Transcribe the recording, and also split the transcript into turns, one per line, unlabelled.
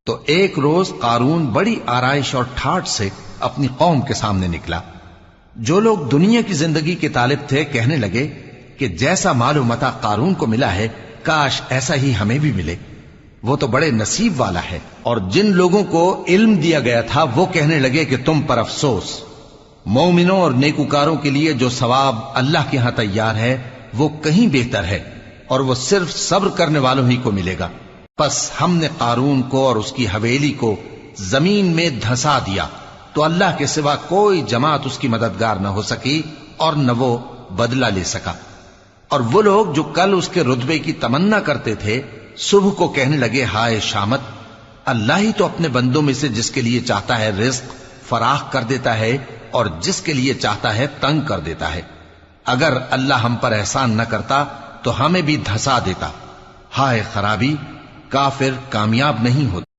تو ایک روز قارون بڑی آرائش اور ٹھاٹ سے اپنی قوم کے سامنے نکلا۔ جو لوگ دنیا کی زندگی کے طالب تھے کہنے لگے کہ جیسا مال و متاع قارون کو ملا ہے کاش ایسا ہی ہمیں بھی ملے، وہ تو بڑے نصیب والا ہے۔ اور جن لوگوں کو علم دیا گیا تھا وہ کہنے لگے کہ تم پر افسوس، مومنوں اور نیکوکاروں کے لیے جو ثواب اللہ کے ہاں تیار ہے وہ کہیں بہتر ہے، اور وہ صرف صبر کرنے والوں ہی کو ملے گا۔ پس ہم نے قارون کو اور اس کی حویلی کو زمین میں دھسا دیا تو اللہ کے سوا کوئی جماعت اس کی مددگار نہ ہو سکی اور نہ وہ بدلہ لے سکا۔ اور وہ لوگ جو کل اس کے رتبے کی تمنا کرتے تھے صبح کو کہنے لگے ہائے شامت، اللہ ہی تو اپنے بندوں میں سے جس کے لیے چاہتا ہے رزق فراخ کر دیتا ہے اور جس کے لیے چاہتا ہے تنگ کر دیتا ہے۔ اگر اللہ ہم پر احسان نہ کرتا تو ہمیں بھی دھسا دیتا۔ ہائے خرابی، کافر کامیاب نہیں ہوتا۔